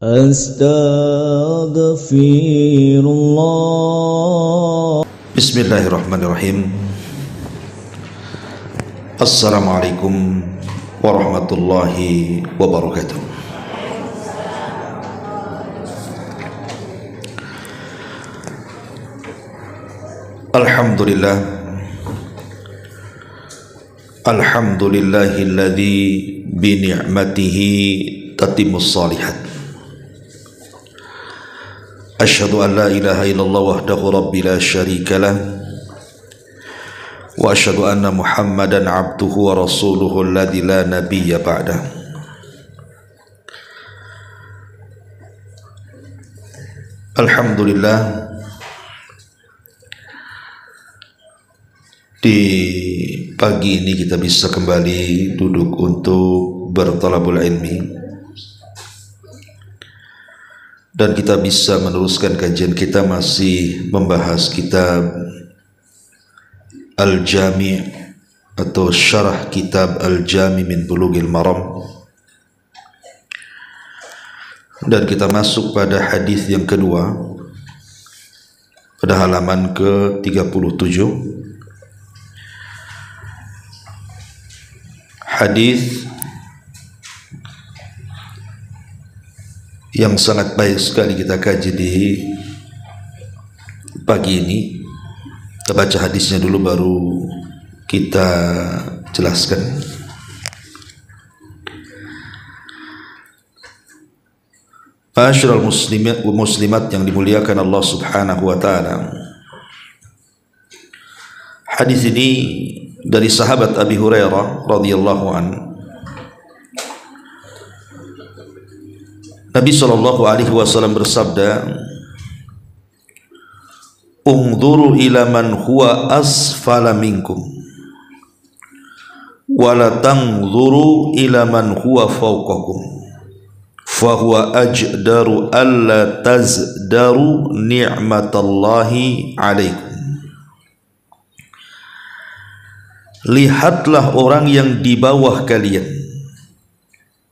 Astaghfirullah. Bismillahirrahmanirrahim. Assalamualaikum warahmatullahi wabarakatuh. Alhamdulillah. Alhamdulillahilladzi bi ni'matihi tatimmus shalihat. Asyhadu an la ilaha illallah wahdahu rabbi la syarika lah wa asyhadu anna Muhammadan abduhu wa rasuluhu alladzi la nabiyya ba'dah. Alhamdulillah, di pagi ini kita bisa kembali duduk untuk bertalabul ilmi dan kita bisa meneruskan kajian kita masih membahas kitab Al-Jami' atau syarah kitab Al-Jami' min Bulughil Maram, dan kita masuk pada hadis yang kedua pada halaman ke-37. Hadis yang sangat baik sekali kita kaji di pagi ini. Kita baca hadisnya dulu baru kita jelaskan. Ma'asyiral muslimat yang dimuliakan Allah Subhanahu wa taala. Hadis ini dari sahabat Abi Hurairah radhiyallahu anhu. Nabi sallallahu alaihi wasallam bersabda, "Ungduru ila man huwa asfala minkum wa la tanzuru ila man huwa fawqakum fa huwa ajdaru alla tazdaru ni'matallahi alaikum." Lihatlah orang yang di bawah kalian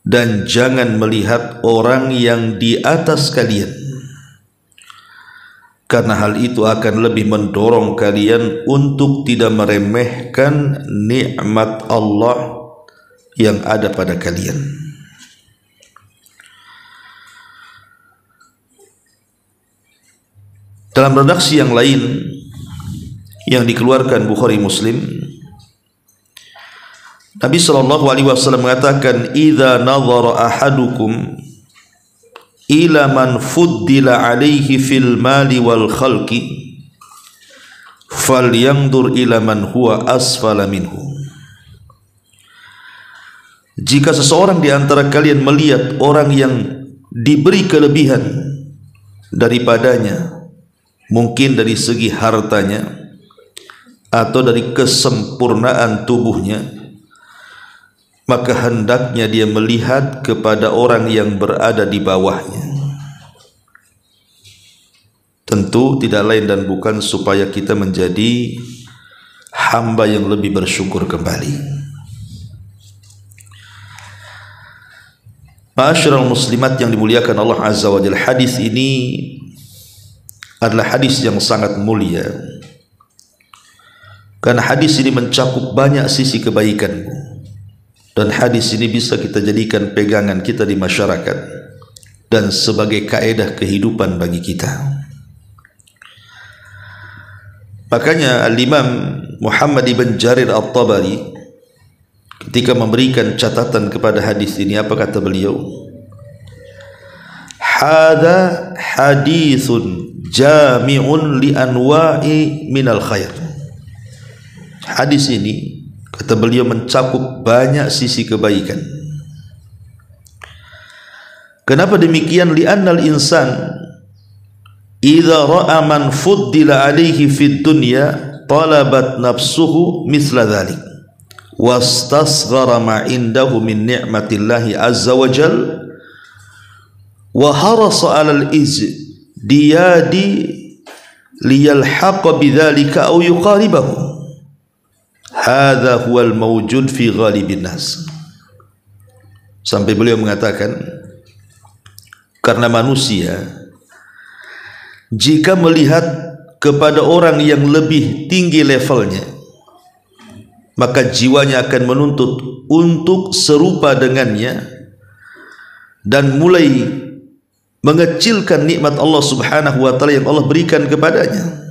dan jangan melihat orang yang di atas kalian, karena hal itu akan lebih mendorong kalian untuk tidak meremehkan nikmat Allah yang ada pada kalian. Dalam redaksi yang lain yang dikeluarkan Bukhari Muslim, Nabi sallallahu alaihi wasallam mengatakan, "Idza nadhara ahadukum ila man fuddila alaihi fil mali wal khalqi falyanzur ila man huwa asfala minhu." Jika seseorang di antara kalian melihat orang yang diberi kelebihan daripadanya, mungkin dari segi hartanya atau dari kesempurnaan tubuhnya, maka hendaknya dia melihat kepada orang yang berada di bawahnya. Tentu tidak lain dan bukan supaya kita menjadi hamba yang lebih bersyukur kembali. Ma'asyiral muslimat yang dimuliakan Allah Azza wa Jalla, hadis ini adalah hadis yang sangat mulia, karena hadis ini mencakup banyak sisi kebaikanmu. Dan hadis ini bisa kita jadikan pegangan kita di masyarakat dan sebagai kaedah kehidupan bagi kita. Makanya Al-Imam Muhammad ibn Jarir At-Tabari ketika memberikan catatan kepada hadis ini, apa kata beliau? Hadza haditsun jami'un li anwa'i minal khair. Hadis ini, kata beliau, mencakup banyak sisi kebaikan. Kenapa demikian? Li'annal insan idza ra'a man fuddila alaihi fid dunya talabat nafsuhu mithla dhalik wastasghara ma indahu min ni'matillahi azza wa jal wa harasa 'alal izdiyadi liyalhaqa bidzalika aw yuqaribahu. Hadza huwal mawjud fi ghalibin nas. Sampai beliau mengatakan, Karena manusia jika melihat kepada orang yang lebih tinggi levelnya, maka jiwanya akan menuntut untuk serupa dengannya dan mulai mengecilkan nikmat Allah Subhanahu wa taala yang Allah berikan kepadanya.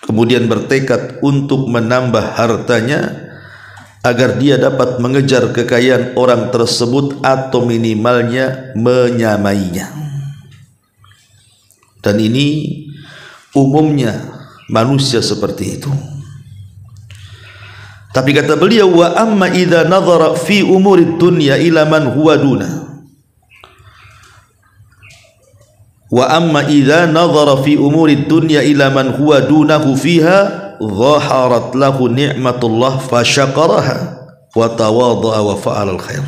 Kemudian bertekad untuk menambah hartanya agar dia dapat mengejar kekayaan orang tersebut atau minimalnya menyamainya. Dan ini umumnya manusia seperti itu. Tapi kata beliau, wa amma idza nadhara fi umuri dunya ila man huwa duna. Wa amma idza nadhara fi umuri dunya ila man huwa dunahu fiha dhaharat lahu ni'matullah fasyakaraha wa tawadha'a wa fa'ala al-khair.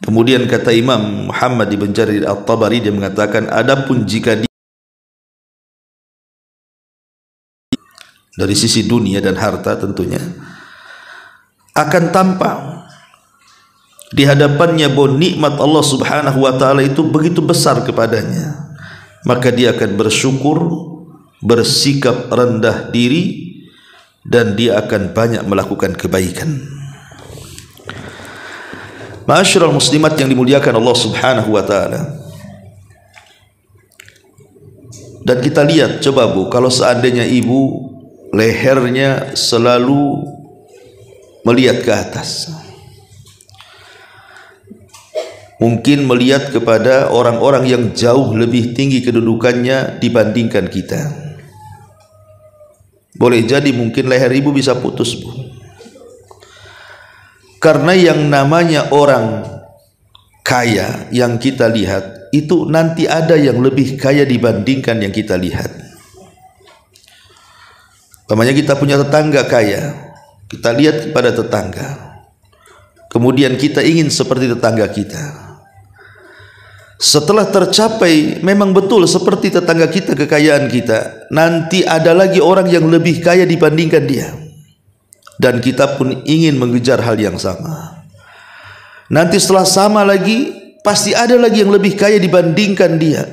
Kemudian kata Imam Muhammad ibn Jarir At-Tabari, dia mengatakan, adapun jika dia dari sisi dunia dan harta tentunya akan tampak di hadapannya bahwa nikmat Allah Subhanahu wa taala itu begitu besar kepadanya, maka dia akan bersyukur, bersikap rendah diri, dan dia akan banyak melakukan kebaikan. Ma'asyiral muslimat yang dimuliakan Allah Subhanahu wa taala. Dan kita lihat, coba Bu, kalau seandainya ibu lehernya selalu melihat ke atas, mungkin melihat kepada orang-orang yang jauh lebih tinggi kedudukannya dibandingkan kita. Boleh jadi mungkin leher ibu bisa putus, Bu. Karena yang namanya orang kaya yang kita lihat itu nanti ada yang lebih kaya dibandingkan yang kita lihat. Namanya kita punya tetangga kaya, kita lihat kepada tetangga, kemudian kita ingin seperti tetangga kita. Setelah tercapai memang betul seperti tetangga kita kekayaan kita, nanti ada lagi orang yang lebih kaya dibandingkan dia, dan kita pun ingin mengejar hal yang sama. Nanti setelah sama lagi pasti ada lagi yang lebih kaya dibandingkan dia,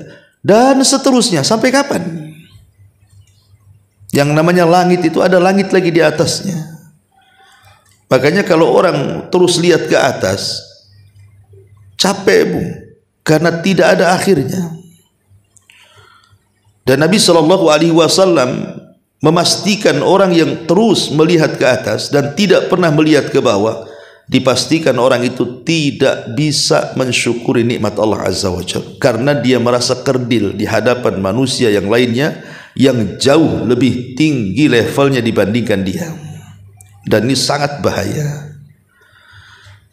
dan seterusnya. Sampai kapan? Yang namanya langit itu ada langit lagi di atasnya. Makanya kalau orang terus lihat ke atas, capek, Bu, karena tidak ada akhirnya. Dan Nabi SAW memastikan orang yang terus melihat ke atas dan tidak pernah melihat ke bawah, dipastikan orang itu tidak bisa mensyukuri nikmat Allah Azza wa Jalla, karena dia merasa kerdil di hadapan manusia yang lainnya yang jauh lebih tinggi levelnya dibandingkan dia. Dan ini sangat bahaya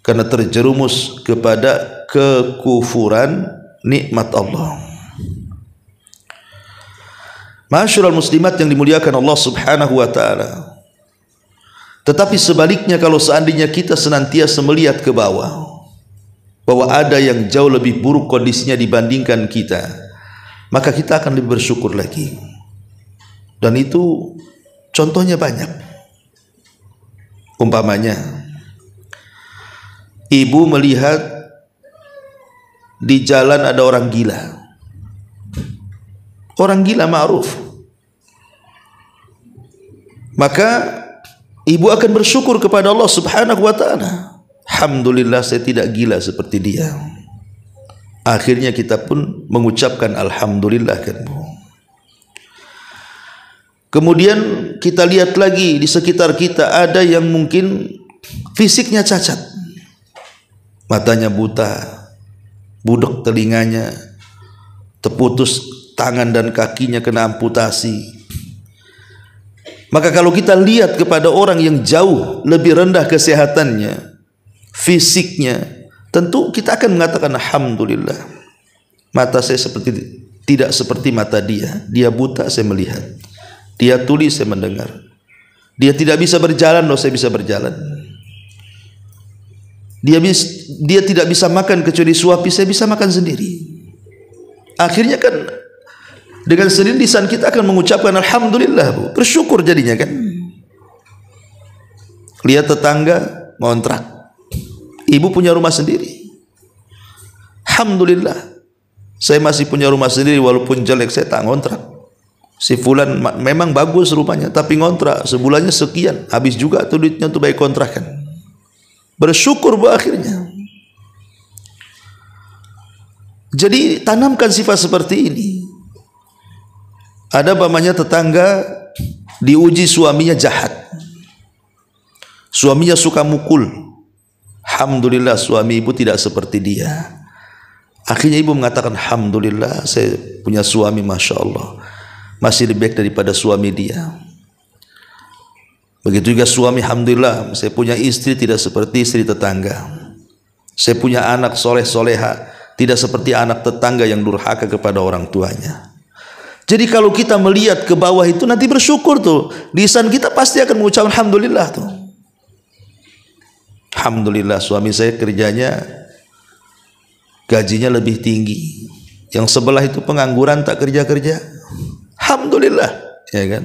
karena terjerumus kepada kekufuran nikmat Allah. Ma'asyiral muslimat yang dimuliakan Allah Subhanahu wa taala. Tetapi sebaliknya, kalau seandainya kita senantiasa melihat ke bawah bahwa ada yang jauh lebih buruk kondisinya dibandingkan kita, maka kita akan lebih bersyukur lagi. Dan itu contohnya banyak. Umpamanya ibu melihat di jalan ada orang gila. Orang gila ma'ruf. Maka ibu akan bersyukur kepada Allah Subhanahu wa taala. Alhamdulillah saya tidak gila seperti dia. Akhirnya kita pun mengucapkan alhamdulillah, kan, Bu. Kemudian kita lihat lagi di sekitar kita ada yang mungkin fisiknya cacat, matanya buta, budek telinganya, terputus tangan dan kakinya, kena amputasi. Maka kalau kita lihat kepada orang yang jauh lebih rendah kesehatannya, fisiknya, tentu kita akan mengatakan alhamdulillah, mata saya tidak seperti mata dia. Dia buta, saya melihat. Dia tuli, saya mendengar. Dia tidak bisa berjalan, loh, saya bisa berjalan. Dia tidak bisa makan kecuali suapi, saya bisa makan sendiri. Akhirnya kan dengan sendiri lisan kita akan mengucapkan alhamdulillah, Bu. Bersyukur jadinya, kan. Lihat tetangga ngontrak, ibu punya rumah sendiri. Alhamdulillah, saya masih punya rumah sendiri walaupun jelek, saya tak ngontrak. Si fulan memang bagus rumahnya, tapi ngontrak sebulannya sekian, habis juga tuh duitnya untuk bayar kontrakan. Bersyukur bu akhirnya. Jadi tanamkan sifat seperti ini. Ada pamannya tetangga diuji suaminya jahat, suaminya suka mukul. Alhamdulillah suami ibu tidak seperti dia. Akhirnya ibu mengatakan, alhamdulillah saya punya suami masya Allah, masih lebih baik daripada suami dia. Begitu juga suami, alhamdulillah saya punya istri tidak seperti istri tetangga. Saya punya anak soleh soleha, tidak seperti anak tetangga yang durhaka kepada orang tuanya. Jadi kalau kita melihat ke bawah itu nanti bersyukur tuh. Lisan kita pasti akan mengucapkan alhamdulillah tuh. Alhamdulillah suami saya kerjanya gajinya lebih tinggi. Yang sebelah itu pengangguran tak kerja-kerja. Alhamdulillah, ya kan?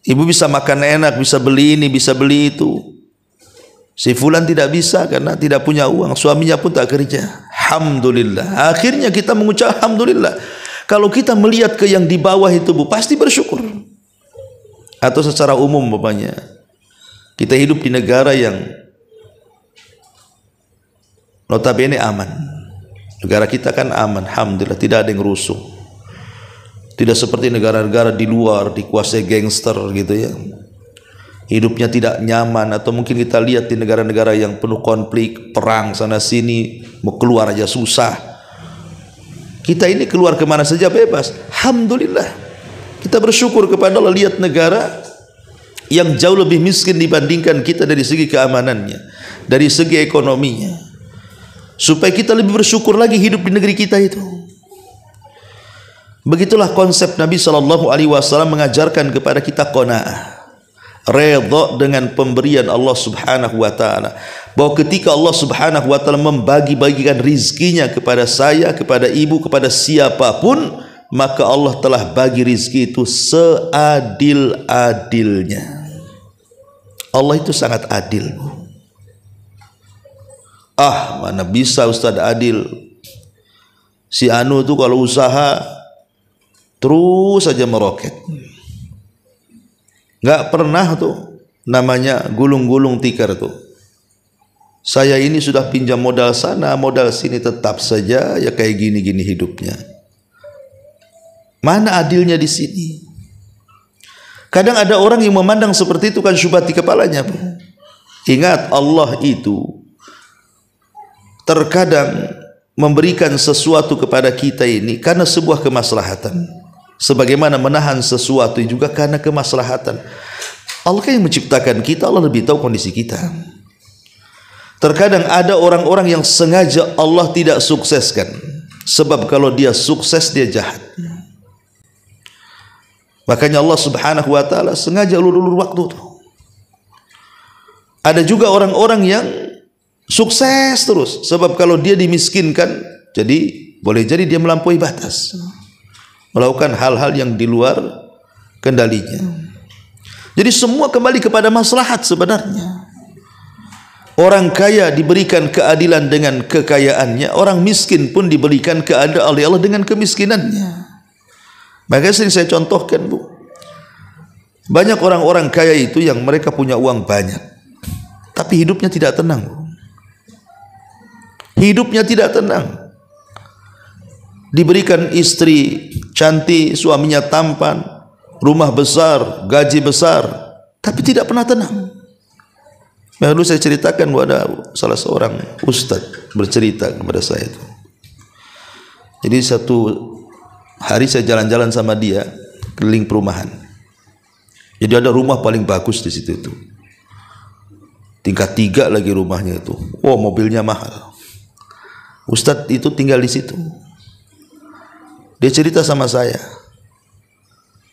Ibu bisa makan enak, bisa beli ini, bisa beli itu. Si fulan tidak bisa karena tidak punya uang, suaminya pun tak kerja. Alhamdulillah. Akhirnya kita mengucap alhamdulillah. Kalau kita melihat ke yang di bawah itu bu, pasti bersyukur. Atau secara umum bapaknya, kita hidup di negara yang notabene aman. Negara kita kan aman, alhamdulillah, tidak ada yang rusuh. Tidak seperti negara-negara di luar dikuasai gangster gitu ya. Hidupnya tidak nyaman, atau mungkin kita lihat di negara-negara yang penuh konflik, perang sana sini, mau keluar aja susah. Kita ini keluar kemana saja bebas. Alhamdulillah. Kita bersyukur kepada Allah, lihat negara yang jauh lebih miskin dibandingkan kita dari segi keamanannya, dari segi ekonominya. Supaya kita lebih bersyukur lagi hidup di negeri kita itu. Begitulah konsep Nabi SAW mengajarkan kepada kita qanaah, redha dengan pemberian Allah Subhanahu wa taala. Bahwa ketika Allah Subhanahu wa taala membagi-bagikan rizkinya kepada saya, kepada ibu, kepada siapapun, maka Allah telah bagi rizki itu seadil-adilnya. Allah itu sangat adil. Mana bisa Ustaz adil? Si anu tuh kalau usaha terus saja meroket. Nggak pernah tuh namanya gulung-gulung tikar tuh. Saya ini sudah pinjam modal sana, modal sini, tetap saja ya kayak gini-gini hidupnya. Mana adilnya di sini? Kadang ada orang yang memandang seperti itu kan syubhat di kepalanya. Ingat, Allah itu terkadang memberikan sesuatu kepada kita ini karena sebuah kemaslahatan. Sebagaimana menahan sesuatu juga karena kemaslahatan. Allah kan yang menciptakan kita, Allah lebih tahu kondisi kita. Terkadang ada orang-orang yang sengaja Allah tidak sukseskan, sebab kalau dia sukses dia jahat. Makanya Allah Subhanahu wa taala sengaja ulur-ulur waktu tuh. Ada juga orang-orang yang sukses terus, sebab kalau dia dimiskinkan, jadi boleh jadi dia melampaui batas, melakukan hal-hal yang di luar kendalinya. Jadi semua kembali kepada maslahat sebenarnya. Orang kaya diberikan keadilan dengan kekayaannya, orang miskin pun diberikan keadilan oleh Allah dengan kemiskinannya. Maka sering saya contohkan bu, banyak orang-orang kaya itu yang mereka punya uang banyak, tapi hidupnya tidak tenang bu. Hidupnya tidak tenang. Diberikan istri cantik, suaminya tampan, rumah besar, gaji besar, tapi tidak pernah tenang. Lalu saya ceritakan kepada salah seorang ustadz bercerita kepada saya itu. Jadi satu hari saya jalan-jalan sama dia keliling perumahan. Jadi ada rumah paling bagus di situ itu. Tingkat 3 lagi rumahnya itu. Oh, mobilnya mahal. Ustadz itu tinggal di situ. Dia cerita sama saya.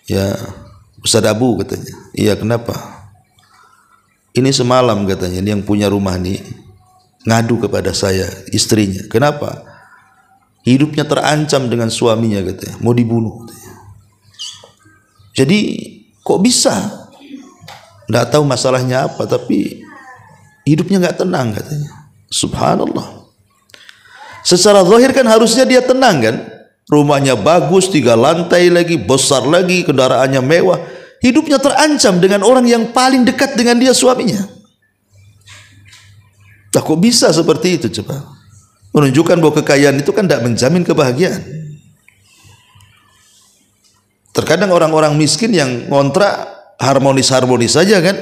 Ya, Ustadz Abu katanya. Iya, kenapa? Ini semalam katanya, ini yang punya rumah ini ngadu kepada saya, istrinya. Kenapa? Hidupnya terancam dengan suaminya katanya, mau dibunuh katanya. Jadi kok bisa? Nggak tahu masalahnya apa, tapi hidupnya nggak tenang katanya. Subhanallah. Secara zahir kan harusnya dia tenang kan? Rumahnya bagus, 3 lantai lagi, besar lagi, kendaraannya mewah. Hidupnya terancam dengan orang yang paling dekat dengan dia, suaminya. Nah, kok bisa seperti itu coba? Menunjukkan bahwa kekayaan itu kan tidak menjamin kebahagiaan. Terkadang orang-orang miskin yang ngontrak harmonis-harmonis saja kan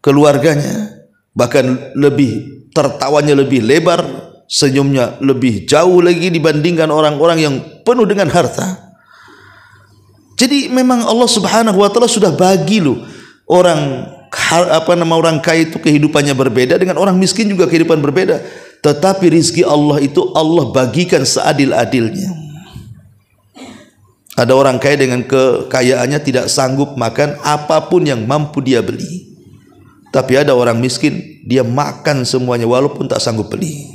keluarganya, bahkan lebih tertawanya lebih lebar, senyumnya lebih jauh lagi dibandingkan orang-orang yang penuh dengan harta. Jadi memang Allah Subhanahu wa taala sudah bagi loh orang orang kaya itu kehidupannya berbeda, dengan orang miskin juga kehidupan berbeda. Tetapi rizki Allah itu Allah bagikan seadil-adilnya. Ada orang kaya dengan kekayaannya tidak sanggup makan apapun yang mampu dia beli. Tapi ada orang miskin, dia makan semuanya walaupun tak sanggup beli.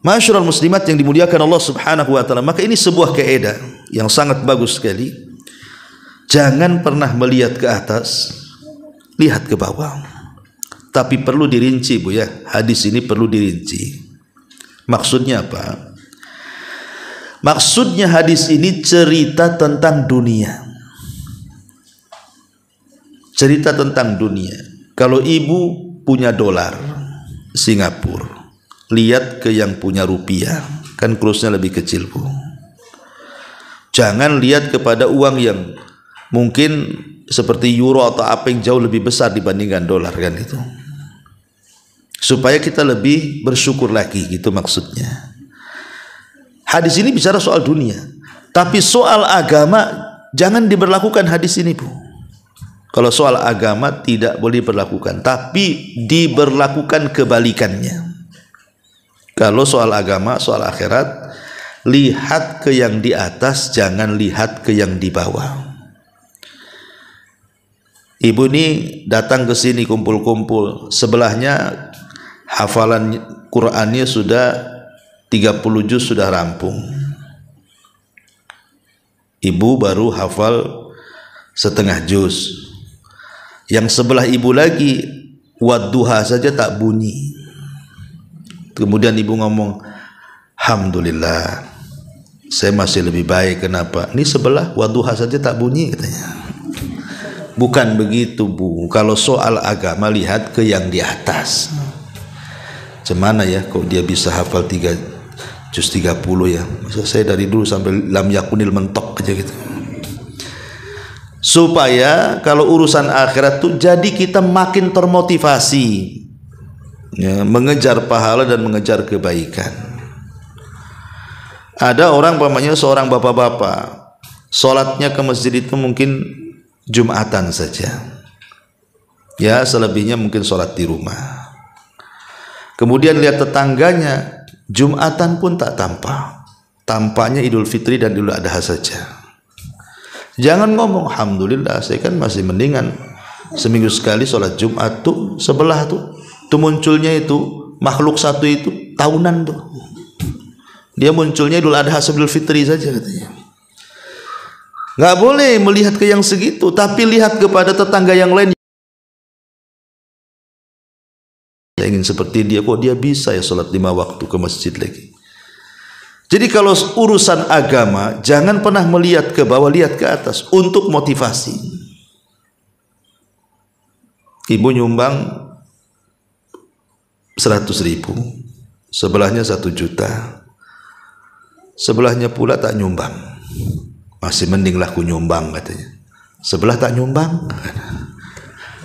Masyarul muslimat yang dimuliakan Allah Subhanahu wa taala, maka ini sebuah kaidah yang sangat bagus sekali. Jangan pernah melihat ke atas, lihat ke bawah. Tapi perlu dirinci, Bu ya. Hadis ini perlu dirinci. Maksudnya apa? Maksudnya hadis ini cerita tentang dunia. Cerita tentang dunia. Kalau ibu punya dolar Singapura, lihat ke yang punya rupiah, kan kursnya lebih kecil, Bu. Jangan lihat kepada uang yang mungkin seperti euro atau apa yang jauh lebih besar dibandingkan dolar, kan itu. Supaya kita lebih bersyukur lagi, gitu maksudnya. Hadis ini bicara soal dunia, tapi soal agama jangan diberlakukan hadis ini, Bu. Kalau soal agama tidak boleh diberlakukan, tapi diberlakukan kebalikannya. Kalau soal agama, soal akhirat, lihat ke yang di atas, jangan lihat ke yang di bawah. Ibu ini datang ke sini kumpul-kumpul, sebelahnya hafalan Qur'annya sudah 30 juz sudah rampung. Ibu baru hafal setengah juz. Yang sebelah ibu lagi wadduha saja tak bunyi. Kemudian ibu ngomong, alhamdulillah, saya masih lebih baik. Kenapa? Ini sebelah wadduha saja tak bunyi, katanya. Bukan begitu, Bu. Kalau soal agama lihat ke yang di atas. Cemana ya kok dia bisa hafal 3 juz 30 ya. Masa saya dari dulu sampai lam yakunil mentok aja gitu. Supaya kalau urusan akhirat tuh jadi kita makin termotivasi ya, mengejar pahala dan mengejar kebaikan. Ada orang pamannya seorang bapak-bapak, sholatnya ke masjid itu mungkin Jumatan saja ya, selebihnya mungkin sholat di rumah. Kemudian lihat tetangganya Jumatan pun tak tampak, tampaknya Idul Fitri dan Idul Adha saja. Jangan ngomong alhamdulillah, saya kan masih mendingan seminggu sekali sholat Jumat tuh sebelah tuh munculnya itu makhluk satu itu tahunan tuh. Dia munculnya Idul Adha sebelum Fitri saja katanya. Nggak boleh melihat ke yang segitu, tapi lihat kepada tetangga yang lain. Saya ingin seperti dia, kok dia bisa ya sholat 5 waktu ke masjid lagi. Jadi kalau urusan agama jangan pernah melihat ke bawah, lihat ke atas untuk motivasi. Ibu nyumbang 100.000, sebelahnya 1 juta, sebelahnya pula tak nyumbang. Masih mending lah ku nyumbang katanya. Sebelah tak nyumbang.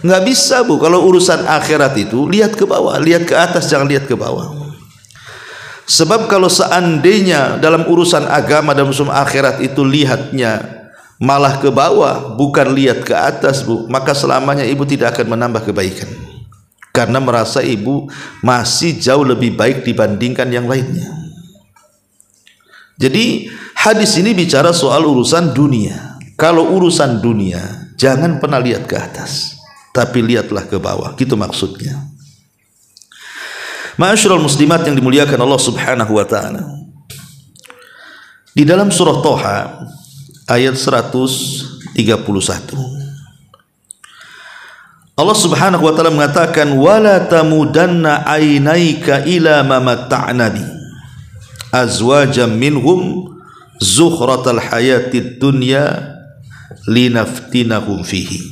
Nggak bisa, Bu. Kalau urusan akhirat itu lihat ke bawah, lihat ke atas, jangan lihat ke bawah. Sebab kalau seandainya dalam urusan agama dan urusan akhirat itu lihatnya malah ke bawah, bukan lihat ke atas, Bu, maka selamanya ibu tidak akan menambah kebaikan. Karena merasa ibu masih jauh lebih baik dibandingkan yang lainnya. Jadi hadis ini bicara soal urusan dunia. Kalau urusan dunia jangan pernah lihat ke atas, tapi lihatlah ke bawah, gitu maksudnya. Ma'asyiral muslimat yang dimuliakan Allah Subhanahu wa taala. Di dalam surah Thaha ayat 131 Allah Subhanahu wa taala mengatakan wala tamudanna ainaika ila ma matta'na bi azwajan minhum zuhratal hayatid dunya linaftinahum fihi.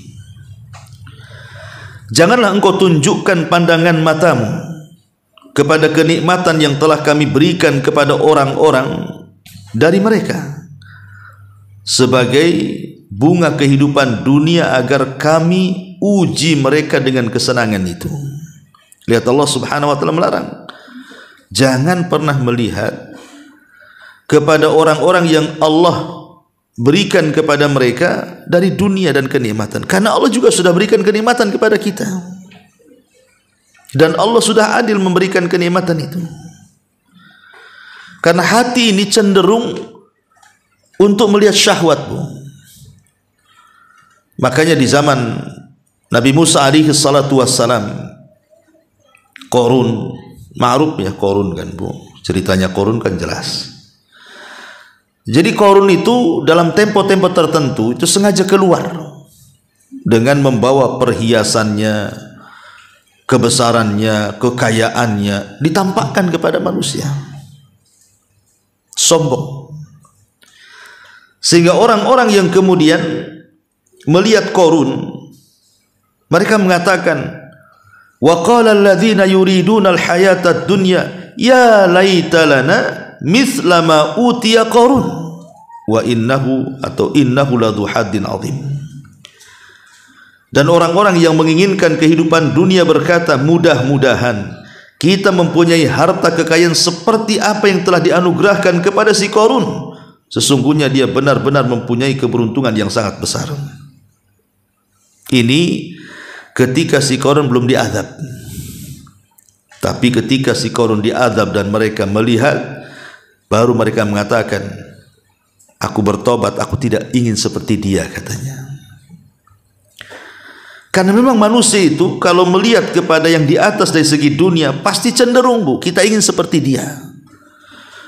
Janganlah engkau tunjukkan pandangan matamu kepada kenikmatan yang telah kami berikan kepada orang-orang dari mereka sebagai bunga kehidupan dunia agar kami uji mereka dengan kesenangan itu. Lihat, Allah Subhanahu wa taala melarang, jangan pernah melihat kepada orang-orang yang Allah berikan kepada mereka dari dunia dan kenikmatan, karena Allah juga sudah berikan kenikmatan kepada kita dan Allah sudah adil memberikan kenikmatan itu. Karena hati ini cenderung untuk melihat syahwat, Bu. Makanya di zaman Nabi Musa alaihi salatu wassalam, Qarun, ma'ruf ya Qarun kan, Bu. Ceritanya Qarun kan jelas. Jadi Qarun itu dalam tempo-tempo tertentu itu sengaja keluar dengan membawa perhiasannya, kebesarannya, kekayaannya, ditampakkan kepada manusia. Sombong. Sehingga orang-orang yang kemudian melihat Qarun, mereka mengatakan, wa qala alladhina yuriduna al-hayata ad-dunya ya laita lana mithla ma utiya Qarun wa innahu ladhu haddin azim. Dan orang-orang yang menginginkan kehidupan dunia berkata, mudah-mudahan kita mempunyai harta kekayaan seperti apa yang telah dianugerahkan kepada si Qarun. Sesungguhnya dia benar-benar mempunyai keberuntungan yang sangat besar. Ini ketika si Qarun belum diazab. Tapi ketika si Qarun diazab dan mereka melihat, baru mereka mengatakan, aku bertobat, aku tidak ingin seperti dia, katanya. Karena memang manusia itu kalau melihat kepada yang di atas dari segi dunia, pasti cenderung, Bu, kita ingin seperti dia.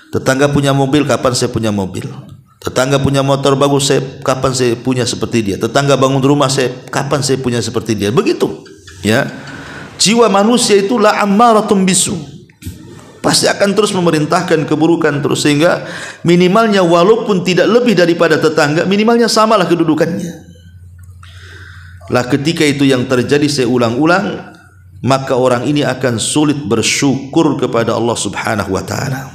Tetangga punya mobil, kapan saya punya mobil? Tetangga punya motor bagus, kapan saya punya seperti dia? Tetangga bangun rumah, kapan saya punya seperti dia? Begitu, ya. Jiwa manusia itu la ammaratum bisu, pasti akan terus memerintahkan keburukan terus, sehingga minimalnya walaupun tidak lebih daripada tetangga, minimalnya samalah kedudukannya. Lah ketika itu yang terjadi, saya ulang-ulang, maka orang ini akan sulit bersyukur kepada Allah Subhanahu wa taala.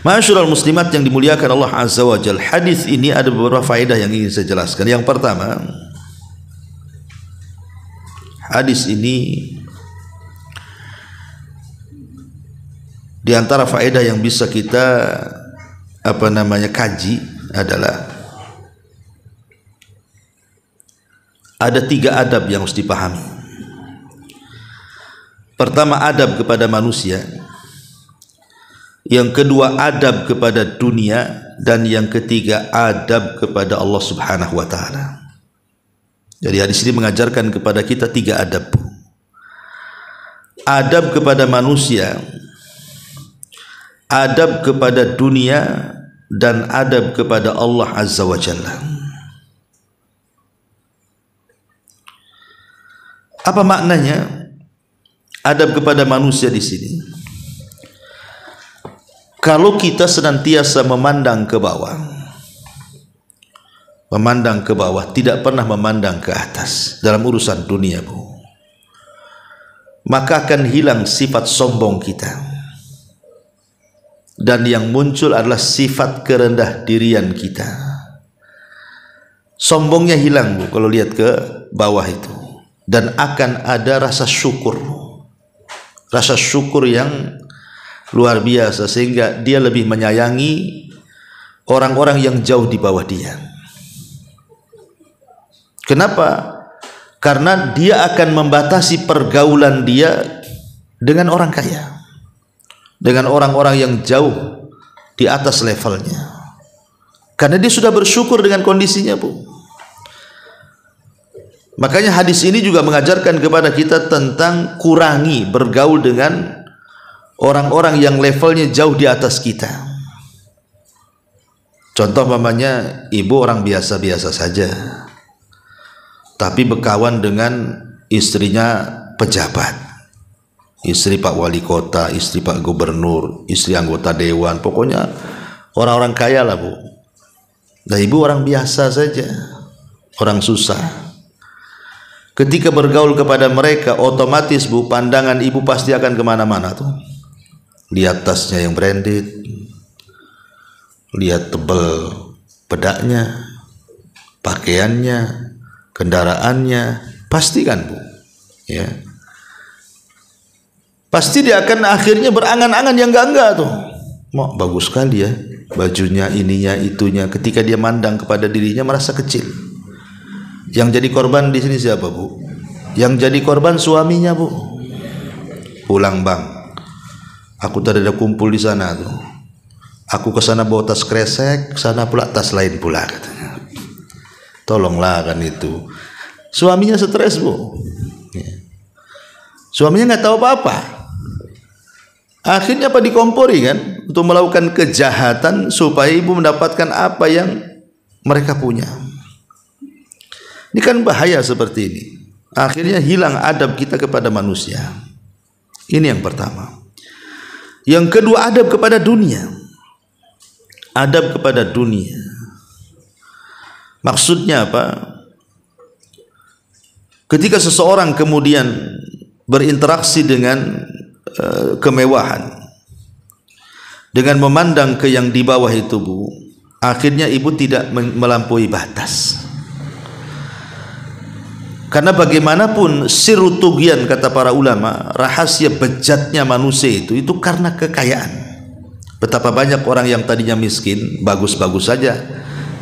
Ma'asyiral muslimat yang dimuliakan Allah Azza wa Jalla, hadis ini ada beberapa faedah yang ingin saya jelaskan. Yang pertama, hadis ini di antara faedah yang bisa kita kaji adalah ada 3 adab yang harus dipahami. Pertama, adab kepada manusia. Yang kedua, adab kepada dunia. Dan yang ketiga, adab kepada Allah Subhanahu wa taala. Jadi hadis ini mengajarkan kepada kita 3 adab. Adab kepada manusia, adab kepada dunia, dan adab kepada Allah Azza wa Jalla. Apa maknanya adab kepada manusia di sini? Kalau kita senantiasa memandang ke bawah, tidak pernah memandang ke atas dalam urusan dunia, Bu, maka akan hilang sifat sombong kita, dan yang muncul adalah sifat kerendah dirian kita. Sombongnya hilang, Bu, kalau lihat ke bawah itu, dan akan ada rasa syukur yang luar biasa, sehingga dia lebih menyayangi orang-orang yang jauh di bawah dia. Kenapa? Karena dia akan membatasi pergaulan dia dengan orang kaya, dengan orang-orang yang jauh di atas levelnya, karena dia sudah bersyukur dengan kondisinya, Bu. Makanya hadis ini juga mengajarkan kepada kita tentang kurangi bergaul dengan orang-orang yang levelnya jauh di atas kita. Contoh mamanya, ibu orang biasa-biasa saja, tapi berkawan dengan istrinya pejabat, istri Pak Wali Kota, istri Pak Gubernur, istri anggota dewan, pokoknya orang-orang kaya lah Bu. Dan ibu orang biasa saja, orang susah. Ketika bergaul kepada mereka, otomatis Bu, pandangan ibu pasti akan kemana-mana tuh. Lihat tasnya yang branded, lihat tebal bedaknya, pakaiannya, kendaraannya, pasti kan Bu, ya. Pasti dia akan akhirnya berangan-angan yang enggak tuh. Mau bagus sekali ya, bajunya, ininya, itunya. Ketika dia mandang kepada dirinya merasa kecil. Yang jadi korban di sini siapa Bu? Yang jadi korban suaminya Bu. Pulang Bang, aku tadi ada kumpul di sana tuh. Aku ke sana bawa tas kresek, sana pula tas lain pula katanya. Tolonglah kan itu. Suaminya stres Bu. Suaminya nggak tahu apa-apa. Akhirnya apa, dikompori kan untuk melakukan kejahatan supaya ibu mendapatkan apa yang mereka punya. Ini kan bahaya seperti ini. Akhirnya hilang adab kita kepada manusia. Ini yang pertama. Yang kedua, adab kepada dunia. Adab kepada dunia. Maksudnya apa? Ketika seseorang kemudian berinteraksi dengan kemewahan, dengan memandang ke yang di bawah itu Bu, akhirnya ibu tidak melampaui batas. Karena bagaimanapun sirru tughyan, kata para ulama, rahasia bejatnya manusia itu karena kekayaan. Betapa banyak orang yang tadinya miskin, bagus-bagus saja,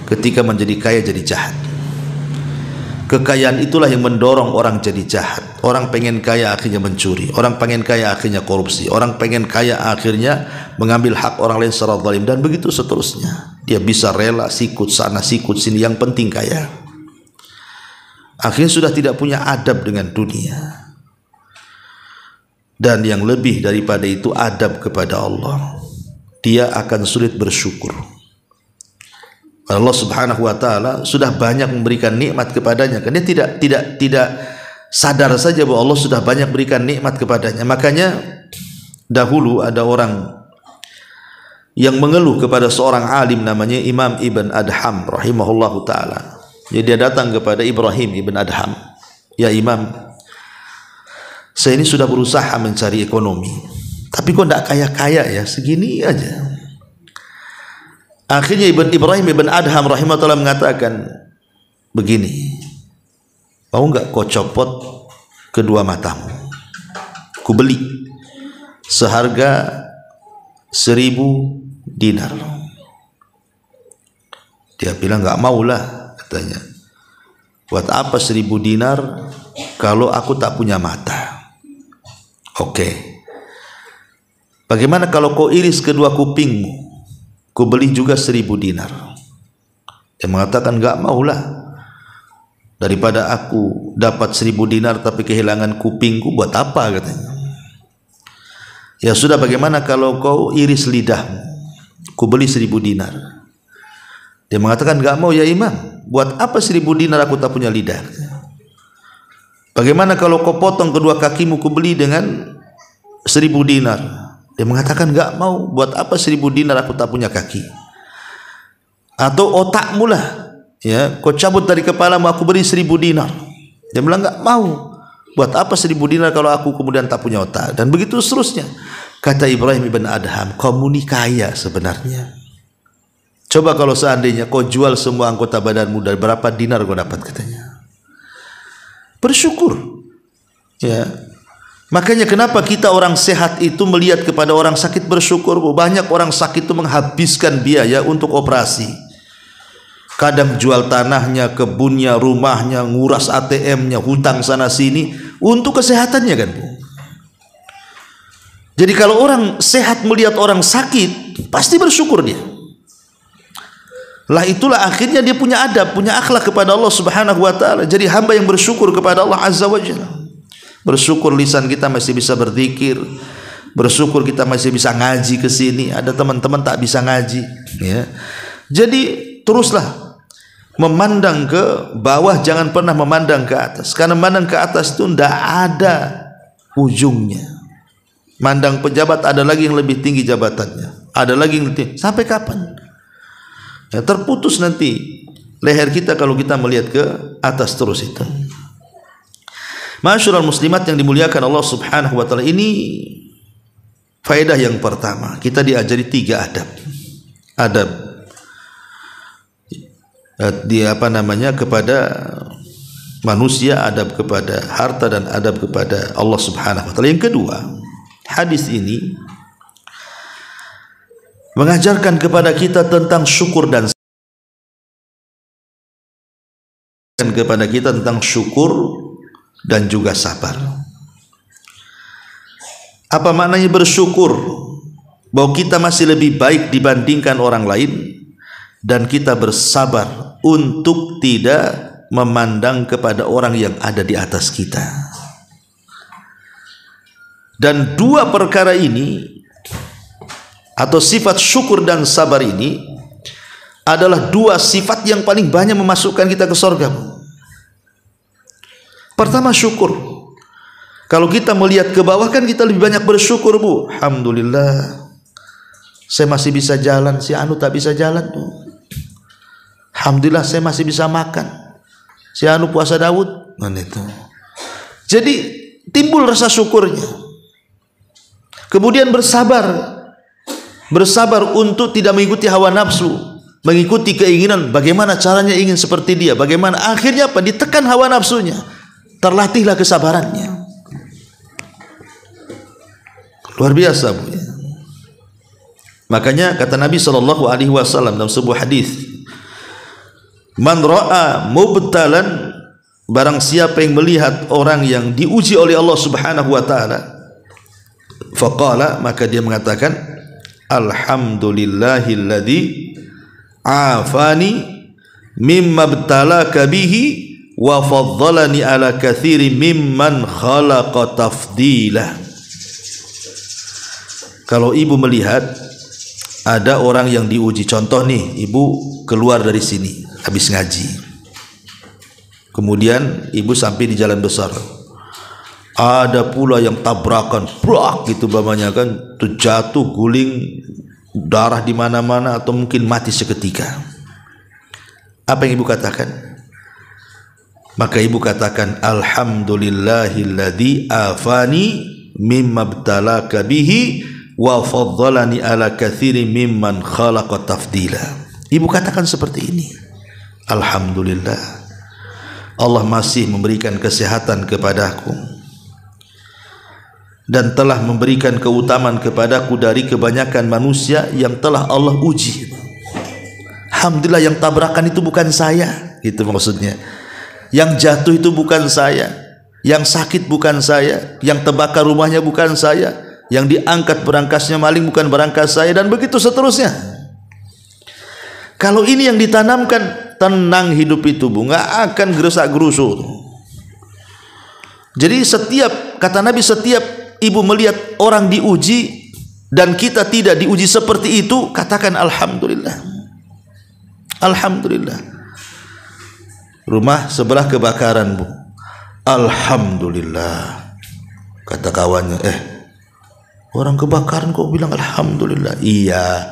ketika menjadi kaya jadi jahat. Kekayaan itulah yang mendorong orang jadi jahat. Orang pengen kaya akhirnya mencuri, orang pengen kaya akhirnya korupsi, orang pengen kaya akhirnya mengambil hak orang lain secara zalim, dan begitu seterusnya. Dia bisa rela sikut sana sikut sini, yang penting kaya. Akhirnya sudah tidak punya adab dengan dunia. Dan yang lebih daripada itu, adab kepada Allah. Dia akan sulit bersyukur. Allah Subhanahu wa taala sudah banyak memberikan nikmat kepadanya, kan dia tidak sadar saja bahwa Allah sudah banyak berikan nikmat kepadanya. Makanya dahulu ada orang yang mengeluh kepada seorang alim namanya Imam Ibn Adham rahimahullahu taala. Jadi dia datang kepada Ibrahim Ibn Adham, ya Imam, saya ini sudah berusaha mencari ekonomi, tapi kok tidak kaya-kaya ya, segini aja. Akhirnya Ibrahim Ibn Adham rahimahullah mengatakan begini, mau enggak kau copot kedua matamu, ku beli seharga 1000 dinar. Dia bilang enggak maulah, katanya. Buat apa 1000 dinar kalau aku tak punya mata? Oke. Bagaimana kalau kau iris kedua kupingmu? Ku beli juga 1000 dinar. Dia mengatakan enggak maulah. Daripada aku dapat 1000 dinar tapi kehilangan kupingku, buat apa katanya. Ya sudah, bagaimana kalau kau iris lidahmu? Ku beli 1000 dinar. Dia mengatakan enggak mau ya Imam. Buat apa 1000 dinar aku tak punya lidah? Bagaimana kalau kau potong kedua kakimu, ku beli dengan 1000 dinar? Dia mengatakan enggak mau. Buat apa 1000 dinar aku tak punya kaki? Atau otakmu lah, ya, kau cabut dari kepalamu, aku beri 1000 dinar. Dia bilang enggak mau. Buat apa 1000 dinar kalau aku kemudian tak punya otak? Dan begitu seterusnya. Kata Ibrahim Ibn Adham, kamu ni kaya sebenarnya. Coba kalau seandainya kau jual semua anggota badanmu, dari berapa dinar kau dapat, katanya. Bersyukur. Ya. Makanya kenapa kita orang sehat itu melihat kepada orang sakit bersyukur. Banyak orang sakit itu menghabiskan biaya untuk operasi. Kadang jual tanahnya, kebunnya, rumahnya, nguras ATM-nya, hutang sana sini untuk kesehatannya kan Bu. Jadi kalau orang sehat melihat orang sakit, pasti bersyukur dia. Lah itulah akhirnya dia punya adab, punya akhlak kepada Allah Subhanahu wa taala. Jadi hamba yang bersyukur kepada Allah Azza wa Jalla. Bersyukur lisan kita masih bisa berzikir. Bersyukur kita masih bisa ngaji ke sini. Ada teman-teman tak bisa ngaji, ya. Jadi teruslah memandang ke bawah, jangan pernah memandang ke atas, karena memandang ke atas itu tidak ada ujungnya. Mandang pejabat, ada lagi yang lebih tinggi jabatannya, ada lagi yang lebih tinggi. Sampai kapan? Ya, terputus nanti leher kita kalau kita melihat ke atas terus itu. Masyaallah muslimat yang dimuliakan Allah Subhanahu wa taala, ini faedah yang pertama, kita diajari 3 adab. Adab kepada manusia, adab kepada harta, dan adab kepada Allah Subhanahu wa taala. Yang kedua, hadis ini mengajarkan kepada kita tentang syukur dan juga sabar. Apa maknanya bersyukur? Bahwa kita masih lebih baik dibandingkan orang lain, dan kita bersabar untuk tidak memandang kepada orang yang ada di atas kita. Dan 2 perkara ini, atau sifat syukur dan sabar ini, adalah 2 sifat yang paling banyak memasukkan kita ke surga. Pertama, syukur. Kalau kita melihat ke bawah kan kita lebih banyak bersyukur, Bu. Alhamdulillah, saya masih bisa jalan, si anu tak bisa jalan, Bu. Alhamdulillah, saya masih bisa makan, si anu puasa Daud. Itu. Jadi timbul rasa syukurnya. Kemudian bersabar untuk tidak mengikuti hawa nafsu, mengikuti keinginan. Bagaimana caranya ingin seperti dia? Bagaimana akhirnya apa? Ditekan hawa nafsunya. Terlatihlah kesabarannya. Luar biasa, Bu. Makanya kata Nabi SAW dalam sebuah hadis, man ra'a mubtalan, barang siapa yang melihat orang yang diuji oleh Allah Subhanahu wa taala, faqala, maka dia mengatakan, alhamdulillahilladzi afani mimma btalaka bihi wa faddalani ala katsiri mimman khalaqa tafdila. Kalau ibu melihat ada orang yang diuji, contoh nih, ibu keluar dari sini habis ngaji, kemudian ibu sampai di jalan besar, ada pula yang tabrakan, brak gitu bapaknya kan, terjatuh guling, darah di mana-mana, atau mungkin mati seketika. Apa yang ibu katakan? Maka ibu katakan, alhamdulillahilladzi afani mimma btalaka bihi wa faddalani ala katsiri mimman khalaqa tafdila. Ibu katakan seperti ini, alhamdulillah, Allah masih memberikan kesehatan kepadaku dan telah memberikan keutamaan kepadaku dari kebanyakan manusia yang telah Allah uji. Alhamdulillah, yang tabrakan itu bukan saya, itu maksudnya. Yang jatuh itu bukan saya, yang sakit bukan saya, yang terbakar rumahnya bukan saya, yang diangkat berangkasnya maling bukan berangkas saya, dan begitu seterusnya. Kalau ini yang ditanamkan, tenang hidup itu, Bu, nggak akan gerusak-gerusu. Jadi kata Nabi, setiap ibu melihat orang diuji dan kita tidak diuji seperti itu, katakan alhamdulillah. Alhamdulillah. Rumah sebelah kebakaran, Bu, alhamdulillah. Kata kawannya, orang kebakaran kok bilang alhamdulillah? Iya,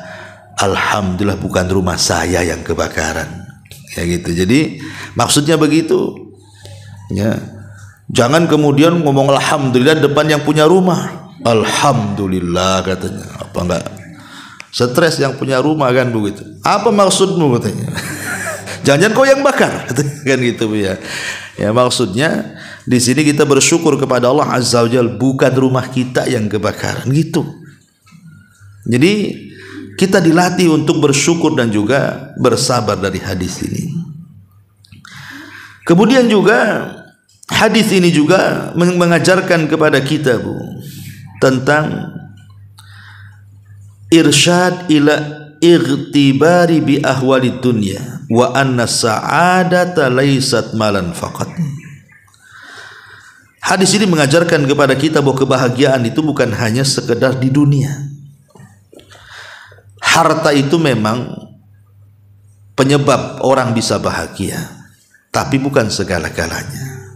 alhamdulillah bukan rumah saya yang kebakaran. Ya gitu. Jadi maksudnya begitu. Ya. Jangan kemudian ngomong alhamdulillah depan yang punya rumah. Alhamdulillah katanya. Apa enggak stres yang punya rumah kan begitu? Apa maksudmu katanya? Jangan kau yang bakar kan gitu ya. Ya maksudnya di sini kita bersyukur kepada Allah Azza wa Jalla, bukan rumah kita yang kebakaran gitu. Jadi kita dilatih untuk bersyukur dan juga bersabar dari hadis ini. Kemudian juga hadis ini juga mengajarkan kepada kita, Bu, tentang irsyad ila igtibari bi ahwalid dunya wa anna sa'adata laysat malan faqat. Hadis ini mengajarkan kepada kita bahwa kebahagiaan itu bukan hanya sekedar di dunia. Harta itu memang penyebab orang bisa bahagia, tapi bukan segala-galanya.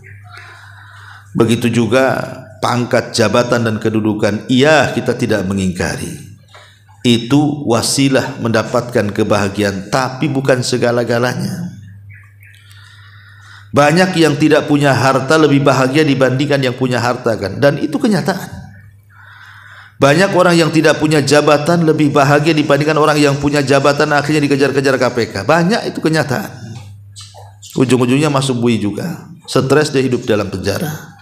Begitu juga pangkat, jabatan dan kedudukan, iya kita tidak mengingkari. Itu wasilah mendapatkan kebahagiaan, tapi bukan segala-galanya. Banyak yang tidak punya harta lebih bahagia dibandingkan yang punya harta kan, dan itu kenyataan. Banyak orang yang tidak punya jabatan lebih bahagia dibandingkan orang yang punya jabatan akhirnya dikejar-kejar KPK. Banyak, itu kenyataan. Ujung-ujungnya masuk bui juga, stres, dia hidup dalam penjara.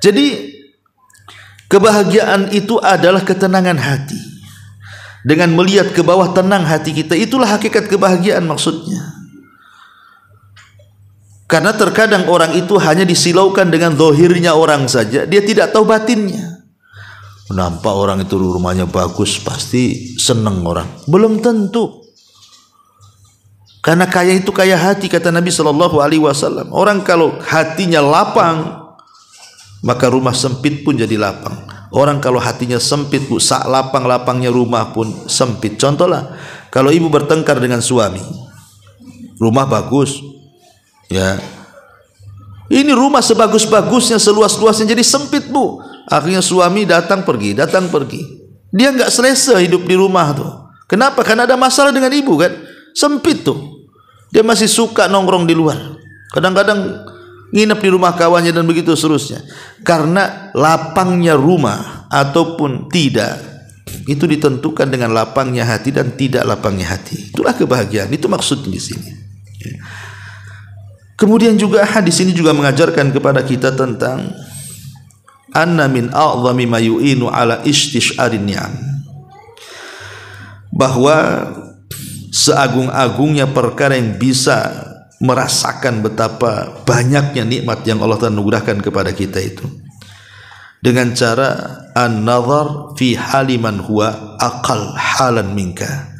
Jadi kebahagiaan itu adalah ketenangan hati. Dengan melihat ke bawah tenang hati kita, itulah hakikat kebahagiaan maksudnya. Karena terkadang orang itu hanya disilaukan dengan zahirnya orang saja, dia tidak tahu batinnya. Nampak orang itu rumahnya bagus, pasti senang orang. Belum tentu. Karena kaya itu kaya hati, kata Nabi SAW. Orang kalau hatinya lapang, maka rumah sempit pun jadi lapang. Orang kalau hatinya sempit, bu, sak lapang-lapangnya rumah pun sempit. Contohlah, kalau ibu bertengkar dengan suami, rumah bagus, ya, ini rumah sebagus-bagusnya, seluas-luasnya jadi sempit, bu. Akhirnya suami datang pergi. Dia nggak selesa hidup di rumah tuh. Kenapa? Karena ada masalah dengan ibu kan, sempit tuh. Dia masih suka nongkrong di luar. Kadang-kadang nginep di rumah kawannya dan begitu seterusnya. Karena lapangnya rumah ataupun tidak, itu ditentukan dengan lapangnya hati dan tidak lapangnya hati. Itulah kebahagiaan. Itu maksudnya di sini. Kemudian juga hadis ini juga mengajarkan kepada kita tentang anna min a'zami ma yu'inu ala istish'arin ni'am, bahwa seagung-agungnya perkara yang bisa merasakan betapa banyaknya nikmat yang Allah Ta'ala anugerahkan kepada kita itu dengan cara an-nazar fi haliman huwa aqal halan minka,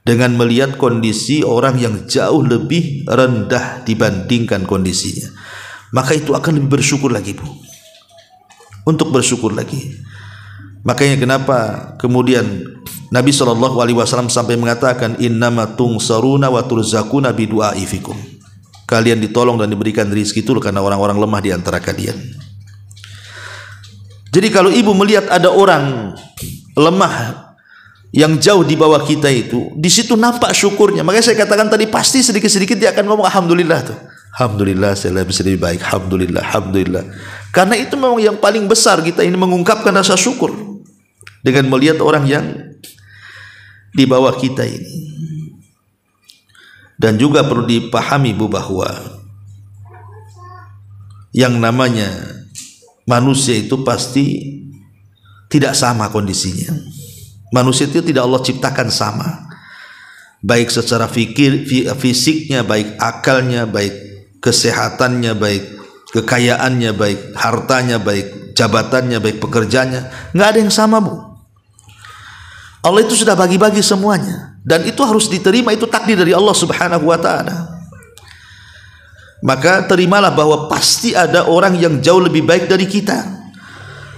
dengan melihat kondisi orang yang jauh lebih rendah dibandingkan kondisinya, maka itu akan lebih bersyukur lagi, bu, untuk bersyukur lagi. Makanya kenapa kemudian Nabi SAW sampai mengatakan innama tungsaruna wa turzakuna bidu'ai fikum, kalian ditolong dan diberikan rezeki itu karena orang-orang lemah di antara kalian. Jadi kalau ibu melihat ada orang lemah yang jauh di bawah kita itu, di situ nampak syukurnya. Makanya saya katakan tadi, pasti sedikit-sedikit dia akan ngomong alhamdulillah tuh. Alhamdulillah saya bisa lebih baik. Alhamdulillah, alhamdulillah. Karena itu memang yang paling besar, kita ini mengungkapkan rasa syukur dengan melihat orang yang di bawah kita ini. Dan juga perlu dipahami, bu, bahwa yang namanya manusia itu pasti tidak sama kondisinya. Manusia itu tidak Allah ciptakan sama, baik secara fisiknya, baik akalnya, baik kesehatannya, baik kekayaannya, baik hartanya, baik jabatannya, baik pekerjaannya. Nggak ada yang sama, bu. Allah itu sudah bagi-bagi semuanya, dan itu harus diterima, itu takdir dari Allah Subhanahu wa Ta'ala. Maka terimalah bahwa pasti ada orang yang jauh lebih baik dari kita.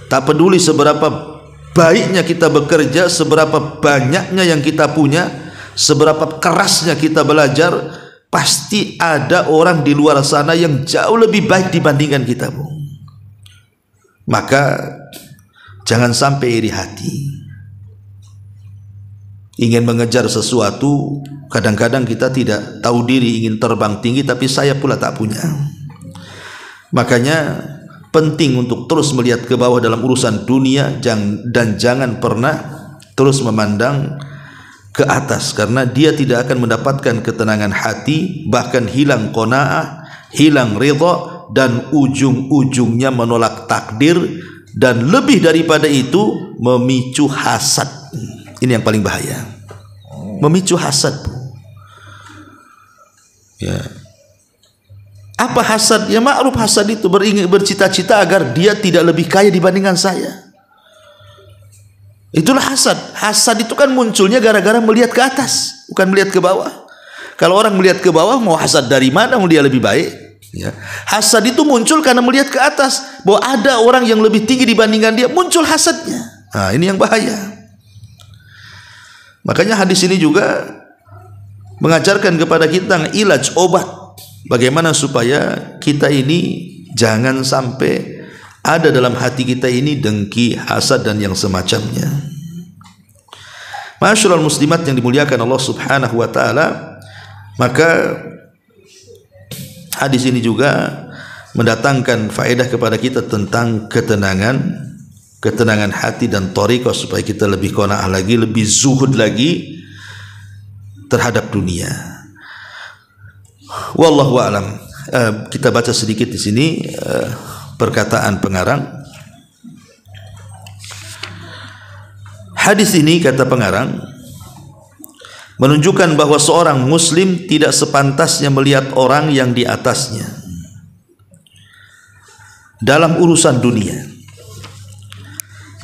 Tak peduli seberapa baiknya kita bekerja, seberapa banyaknya yang kita punya, seberapa kerasnya kita belajar, pasti ada orang di luar sana yang jauh lebih baik dibandingkan kita, bu. Maka jangan sampai iri hati. Ingin mengejar sesuatu, kadang-kadang kita tidak tahu diri, ingin terbang tinggi, tapi saya pula tak punya. Makanya penting untuk terus melihat ke bawah dalam urusan dunia, dan jangan pernah terus memandang ke atas, karena dia tidak akan mendapatkan ketenangan hati, bahkan hilang qanaah, hilang ridha, dan ujung-ujungnya menolak takdir, dan lebih daripada itu memicu hasad. Ini yang paling bahaya, memicu hasad, ya. Apa hasad? Ya ma'ruf, hasad itu bercita-cita agar dia tidak lebih kaya dibandingkan saya. Itulah hasad. Hasad itu kan munculnya gara-gara melihat ke atas, bukan melihat ke bawah. Kalau orang melihat ke bawah, mau hasad dari mana? Mau dia lebih baik, ya. Hasad itu muncul karena melihat ke atas, bahwa ada orang yang lebih tinggi dibandingkan dia, muncul hasadnya. Nah, ini yang bahaya. Makanya hadis ini juga mengajarkan kepada kita ilaj, obat, bagaimana supaya kita ini jangan sampai ada dalam hati kita ini dengki, hasad dan yang semacamnya. Ma'asyiral muslimat yang dimuliakan Allah Subhanahu wa taala, maka hadis ini juga mendatangkan faedah kepada kita tentang ketenangan hati dan thariqah supaya kita lebih qanaah lagi, lebih zuhud lagi terhadap dunia. Wallahu a'lam. Kita baca sedikit di sini perkataan pengarang. Hadis ini, kata pengarang, menunjukkan bahwa seorang muslim tidak sepantasnya melihat orang yang di atasnya dalam urusan dunia.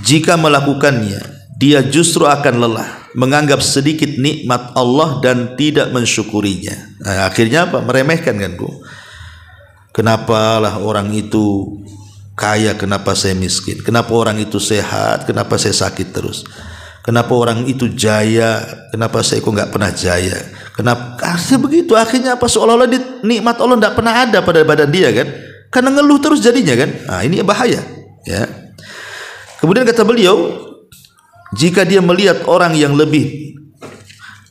Jika melakukannya, dia justru akan lelah, menganggap sedikit nikmat Allah dan tidak mensyukurinya. Nah, akhirnya apa? Meremehkan, kan Bu? Kenapalah orang itu kaya, kenapa saya miskin? Kenapa orang itu sehat, kenapa saya sakit terus? Kenapa orang itu jaya, kenapa saya kok nggak pernah jaya? Kenapa? Akhirnya begitu. Akhirnya apa? Seolah-olah nikmat Allah tidak pernah ada pada badan dia, kan? Karena ngeluh terus jadinya, kan? Nah, ini bahaya, ya. Kemudian kata beliau, jika dia melihat orang yang lebih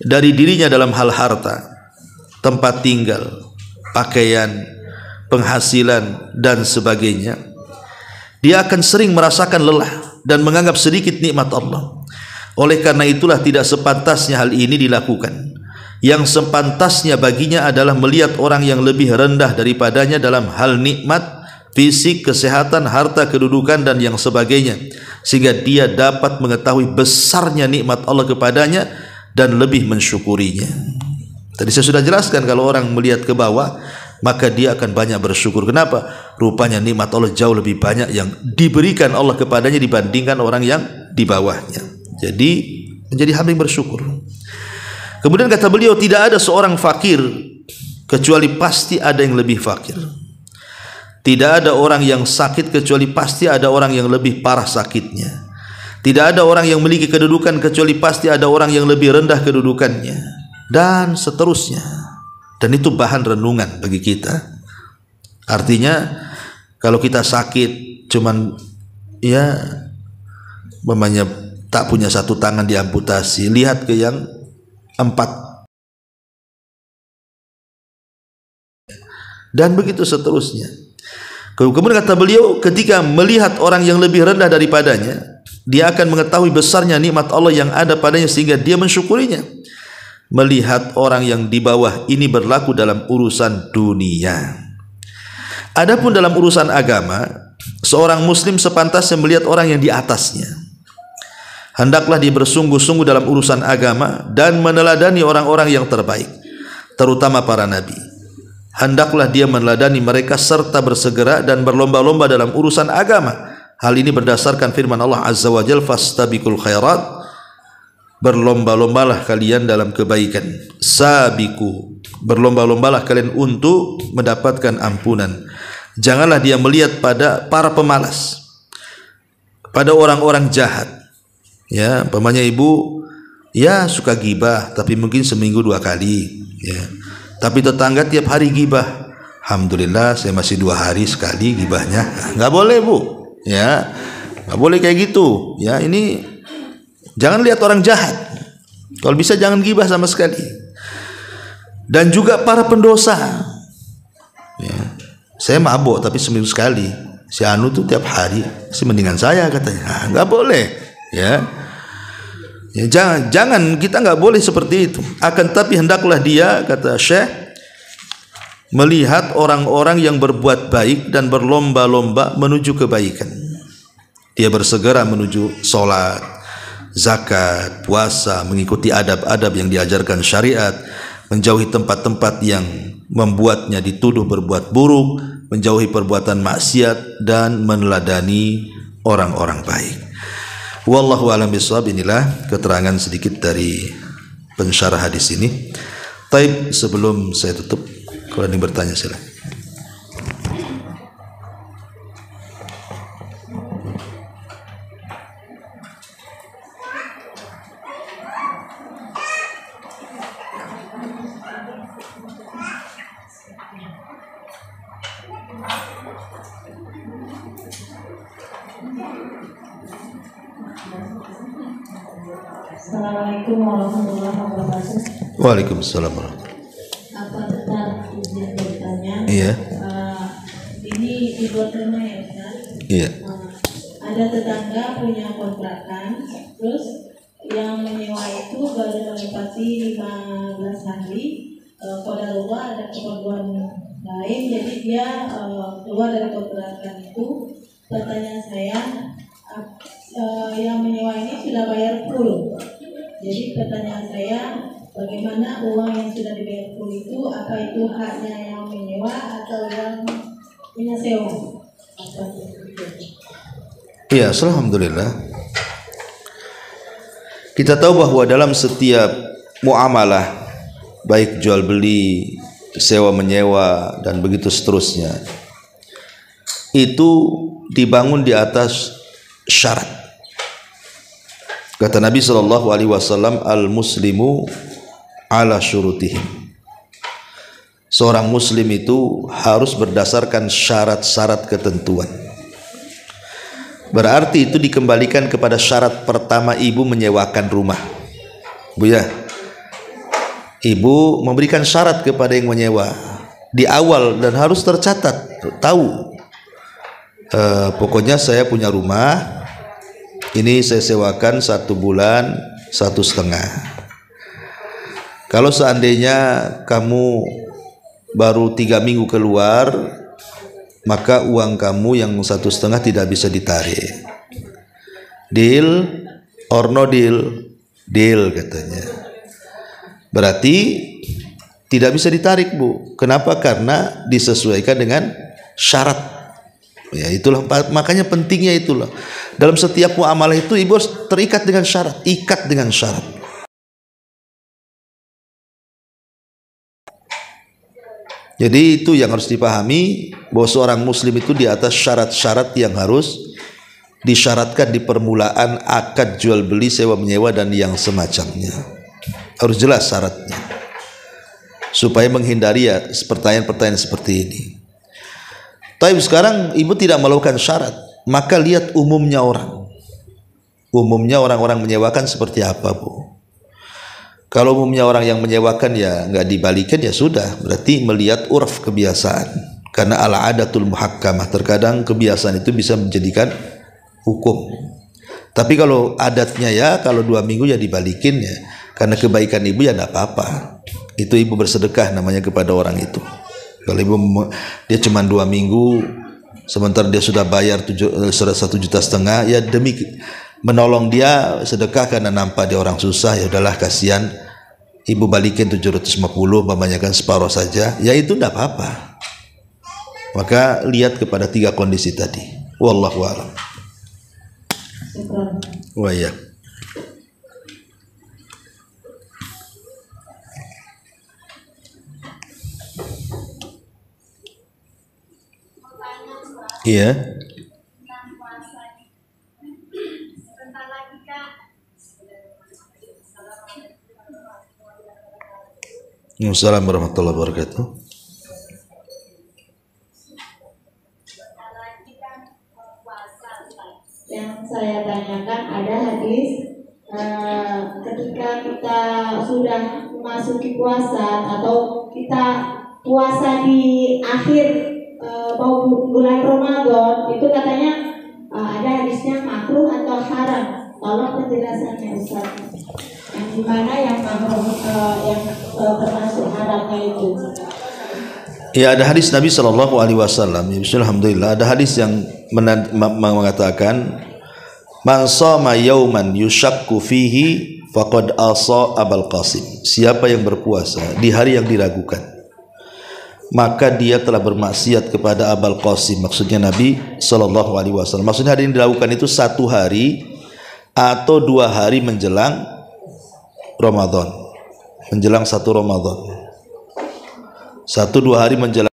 dari dirinya dalam hal harta, tempat tinggal, pakaian, penghasilan dan sebagainya, dia akan sering merasakan lelah dan menganggap sedikit nikmat Allah. Oleh karena itulah tidak sepantasnya hal ini dilakukan. Yang sepantasnya baginya adalah melihat orang yang lebih rendah daripadanya dalam hal nikmat, fisik, kesehatan, harta, kedudukan dan yang sebagainya, sehingga dia dapat mengetahui besarnya nikmat Allah kepadanya dan lebih mensyukurinya. Tadi saya sudah jelaskan, kalau orang melihat ke bawah maka dia akan banyak bersyukur. Kenapa? Rupanya nikmat Allah jauh lebih banyak yang diberikan Allah kepadanya dibandingkan orang yang di bawahnya. Jadi menjadi hamba yang bersyukur. Kemudian kata beliau, tidak ada seorang fakir kecuali pasti ada yang lebih fakir. Tidak ada orang yang sakit kecuali pasti ada orang yang lebih parah sakitnya. Tidak ada orang yang memiliki kedudukan kecuali pasti ada orang yang lebih rendah kedudukannya, dan seterusnya. Dan itu bahan renungan bagi kita. Artinya kalau kita sakit cuman ya mamanya tak punya satu tangan diamputasi, lihat ke yang 4, dan begitu seterusnya. Kemudian kata beliau, ketika melihat orang yang lebih rendah daripadanya, dia akan mengetahui besarnya nikmat Allah yang ada padanya sehingga dia mensyukurinya. Melihat orang yang di bawah ini berlaku dalam urusan dunia. Adapun dalam urusan agama, seorang muslim sepantasnya melihat orang yang di atasnya. Hendaklah dia bersungguh-sungguh dalam urusan agama dan meneladani orang-orang yang terbaik, terutama para nabi. Hendaklah dia meneladani mereka serta bersegera dan berlomba-lomba dalam urusan agama. Hal ini berdasarkan firman Allah Azza wa Jalla, fastabiqul khairat, berlomba-lombalah kalian dalam kebaikan. Sabiku, berlomba-lombalah kalian untuk mendapatkan ampunan. Janganlah dia melihat pada para pemalas, pada orang-orang jahat. Ya, umpamanya ibu ya suka gibah, tapi mungkin seminggu 2 kali, ya. Tapi tetangga tiap hari gibah. Alhamdulillah saya masih 2 hari sekali gibahnya. Nggak boleh, Bu. Ya, nggak boleh kayak gitu. Ya, ini jangan lihat orang jahat. Kalau bisa jangan gibah sama sekali. Dan juga para pendosa. Ya, saya mabuk tapi seminggu sekali. Si Anu tuh tiap hari. Si mendingan saya katanya. Nggak boleh. Ya. Ya, jangan kita nggak boleh seperti itu. Akan tapi hendaklah dia, kata Syekh, melihat orang-orang yang berbuat baik dan berlomba-lomba menuju kebaikan. Dia bersegera menuju sholat, zakat, puasa, mengikuti adab-adab yang diajarkan syariat, menjauhi tempat-tempat yang membuatnya dituduh berbuat buruk, menjauhi perbuatan maksiat dan meneladani orang-orang baik. Wallahu a'lam bishawab. Inilah keterangan sedikit dari pensyarah hadis ini. Taib, sebelum saya tutup, kalau ada yang bertanya silakan. Assalamualaikum warahmatullahi wabarakatuh. Waalaikumsalam warahmatullahi. Apa benar izin bertanya? Iya. Ini di luar rumah ya Ustaz? Iya. Ada tetangga punya kontrakan, terus yang menyewa itu baru menempati 15 hari. Qadarullah ada keperluan lain, jadi dia keluar dari kontrakan itu. Pertanyaan saya, yang menyewa ini sudah bayar full. Jadi pertanyaan saya, bagaimana uang yang sudah dibayar full itu, apa itu haknya yang menyewa atau yang punya sewa? Iya, alhamdulillah. Kita tahu bahwa dalam setiap muamalah, baik jual beli, sewa menyewa dan begitu seterusnya, itu dibangun di atas syarat. Kata Nabi SAW, al-muslimu ala syurutihim. Seorang muslim itu harus berdasarkan syarat-syarat ketentuan. Berarti itu dikembalikan kepada syarat pertama ibu menyewakan rumah. Bu ya, ibu memberikan syarat kepada yang menyewa di awal dan harus tercatat, tahu. Pokoknya saya punya rumah, ini saya sewakan 1 bulan 1,5. Kalau seandainya kamu baru 3 minggu keluar, maka uang kamu yang 1,5 tidak bisa ditarik. Deal or no deal? Deal katanya. Berarti tidak bisa ditarik, Bu. Kenapa? Karena disesuaikan dengan syarat. Ya, itulah makanya pentingnya itulah. Dalam setiap muamalah itu ibu harus terikat dengan syarat, ikat dengan syarat. Jadi itu yang harus dipahami, bahwa seorang muslim itu di atas syarat-syarat yang harus disyaratkan di permulaan akad jual beli, sewa menyewa dan yang semacamnya. Harus jelas syaratnya, supaya menghindari ya pertanyaan-pertanyaan seperti ini. Tapi sekarang ibu tidak melakukan syarat, maka lihat umumnya orang. Umumnya orang-orang menyewakan seperti apa, Bu? Kalau umumnya orang yang menyewakan ya nggak dibalikin, ya sudah, berarti melihat urf, kebiasaan. Karena al-adatul muhakkamah, terkadang kebiasaan itu bisa menjadikan hukum. Tapi kalau adatnya ya, kalau 2 minggu ya dibalikin ya, karena kebaikan ibu ya tidak apa-apa. Itu ibu bersedekah namanya kepada orang itu. Kalau ibu dia cuma 2 minggu, sementara dia sudah bayar 1,5 juta, ya demi menolong dia sedekah karena nampak dia orang susah, ya udahlah kasihan, ibu balikin 750, membanyakan separuh saja, ya itu tidak apa-apa. Maka lihat kepada 3 kondisi tadi. Wallahu a'lam. Wa ya. Iya. Assalamualaikum warahmatullahi wabarakatuh. Yang saya tanyakan, ada hadis ketika kita sudah memasuki puasa atau kita puasa di akhir mau bulan Ramadan, itu katanya ada hadisnya makruh atau haram. Tolong penjelasannya Ustaz. Yang dimana yang makruh, yang termasuk haramnya itu? Ya, ada hadis Nabi SAW. Alhamdulillah, ada hadis yang mengatakan, man shoma yauman yushakku fihi faqad asa Abul Qasim. Siapa yang berpuasa di hari yang diragukan, maka dia telah bermaksiat kepada Abul Qasim. Maksudnya Nabi SAW. Maksudnya hari yang dilakukan itu 1 hari atau 2 hari menjelang Ramadan, menjelang 1 Ramadan, 1-2 hari menjelang.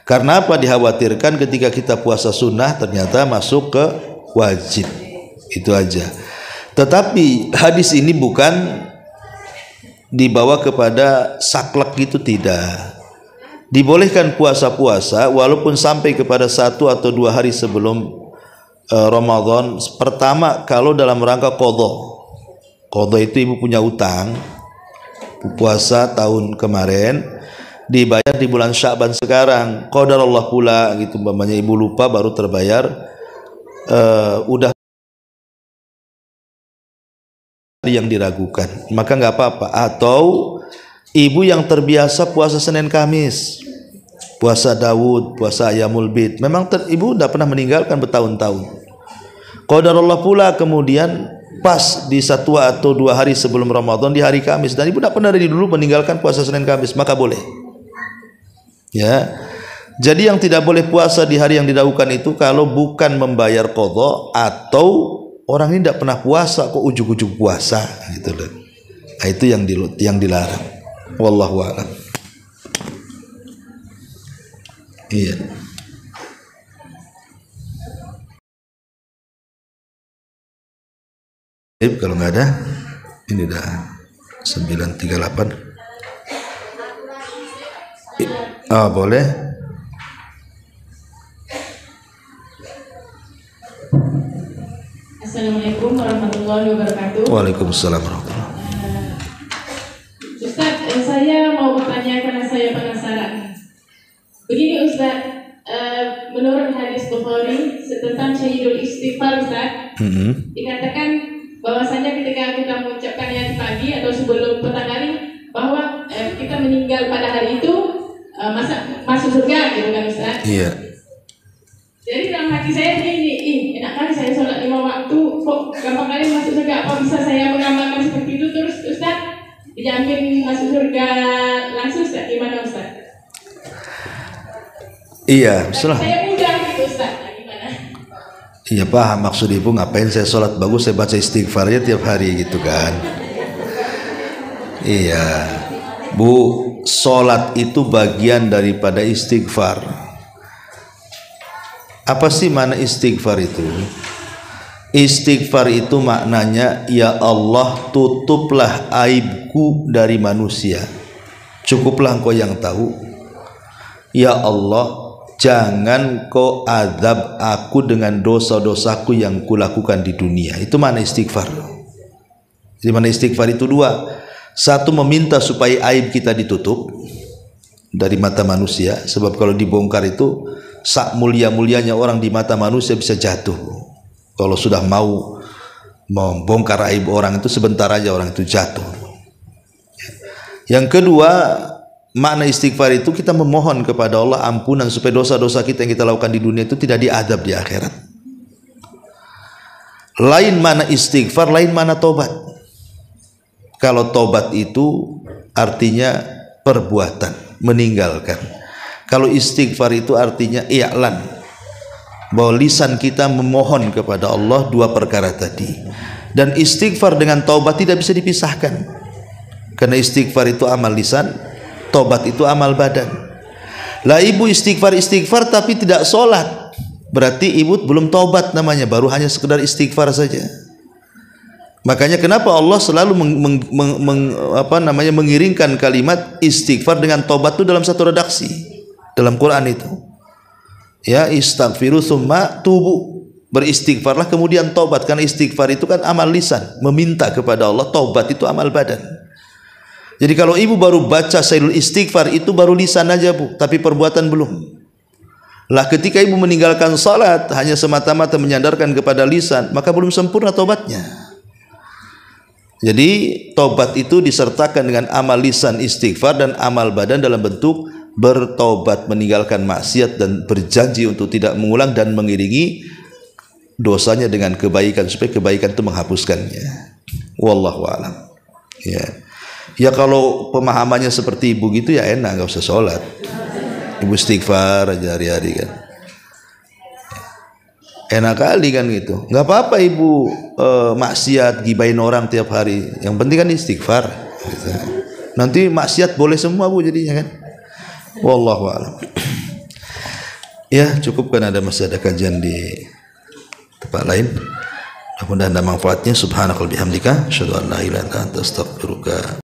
Karena apa? Dikhawatirkan ketika kita puasa sunnah ternyata masuk ke wajib. Itu aja. Tetapi hadis ini bukan dibawa kepada saklek gitu, tidak. Dibolehkan puasa-puasa walaupun sampai kepada 1 atau 2 hari sebelum Ramadan pertama kalau dalam rangka qadha. Qadha itu ibu punya utang, puasa tahun kemarin dibayar di bulan Sya'ban sekarang, qadarullah pula gitu, umpamanya ibu lupa baru terbayar, udah yang diragukan, maka nggak apa-apa. Atau ibu yang terbiasa puasa Senin Kamis, puasa Daud, puasa Ayyamul Bid, memang ibu udah pernah meninggalkan bertahun-tahun, qadarullah pula kemudian pas di 1 atau 2 hari sebelum Ramadan di hari Kamis, dan ibu tidak pernah dari dulu meninggalkan puasa Senin Kamis, maka boleh. Ya, jadi yang tidak boleh puasa di hari yang didahulukan itu kalau bukan membayar qadha atau orang ini tidak pernah puasa kok ujug-ujug puasa gitu loh. Nah, itu yang dilarang. Wallahu a'lam. Iya. Kalau nggak ada, ini dah 938. Boleh. Assalamualaikum warahmatullahi wabarakatuh. Waalaikumsalam warahmatullahi wabarakatuh. Ustaz, saya mau bertanya karena saya penasaran. Begini Ustaz, menurut hadis Bukhari tentang Syahidul Istighfar Ustaz, dikatakan bahwasanya ketika kita mengucapkan yang pagi atau sebelum petang hari, bahwa kita meninggal pada hari itu masuk surga gitu kan Ustaz? Iya. Jadi dalam hati saya ini, enak kali saya sholat 5 waktu, kok gampang kali masuk surga? Apa bisa saya mengamalkan seperti itu terus Ustaz? Dijamin masuk surga langsung Ustaz? Gimana Ustaz? Iya, salah. Saya mudah gitu Ustaz, gimana? Iya paham maksud ibu, ngapain saya sholat bagus, saya baca istighfarnya tiap hari gitu kan. Iya Bu, sholat itu bagian daripada istighfar. Apa sih makna istighfar itu? Istighfar itu maknanya, ya Allah tutuplah aibku dari manusia, cukuplah engkau yang tahu. Ya Allah, jangan kau azab aku dengan dosa-dosaku yang kulakukan di dunia. Itu makna istighfar. Jadi makna istighfar itu dua. Satu, meminta supaya aib kita ditutup dari mata manusia, sebab kalau dibongkar itu sak mulia-mulianya orang di mata manusia bisa jatuh. Kalau sudah mau membongkar aib orang itu sebentar aja orang itu jatuh. Yang kedua, makna istighfar itu kita memohon kepada Allah ampunan supaya dosa-dosa kita yang kita lakukan di dunia itu tidak diadab di akhirat. Lain makna istighfar, lain makna tobat. Kalau tobat itu artinya perbuatan, meninggalkan. Kalau istighfar itu artinya i'lan, bahwa lisan kita memohon kepada Allah dua perkara tadi. Dan istighfar dengan taubat tidak bisa dipisahkan, karena istighfar itu amal lisan, taubat itu amal badan. Lah ibu istighfar tapi tidak sholat, berarti ibu belum taubat namanya, baru hanya sekedar istighfar saja. Makanya kenapa Allah selalu mengiringkan kalimat istighfar dengan taubat itu dalam satu redaksi dalam Quran itu. Ya, istaghfiru tsumma tubu, beristighfarlah kemudian taubat, karena istighfar itu kan amal lisan, meminta kepada Allah, taubat itu amal badan. Jadi kalau ibu baru baca sayyidul istighfar itu baru lisan aja Bu, tapi perbuatan belum. Lah ketika ibu meninggalkan salat hanya semata-mata menyandarkan kepada lisan, maka belum sempurna taubatnya. Jadi taubat itu disertakan dengan amal lisan istighfar dan amal badan dalam bentuk bertobat, meninggalkan maksiat dan berjanji untuk tidak mengulang dan mengiringi dosanya dengan kebaikan supaya kebaikan itu menghapuskannya. Wallahu a'lam. Ya kalau pemahamannya seperti ibu gitu ya enak, nggak usah sholat, ibu istighfar aja hari-hari kan, enak kali kan gitu. Nggak apa-apa ibu maksiat, gibain orang tiap hari, yang penting kan istighfar gitu. Nanti maksiat boleh semua Bu jadinya kan. Wallahu a'lam. Ya cukup, kan masih ada kajian di tempat lain. Mudah-mudahan ada manfaatnya. Subhanakallahumma bihamdika asyhadu an la ilaha illa anta astaghfiruka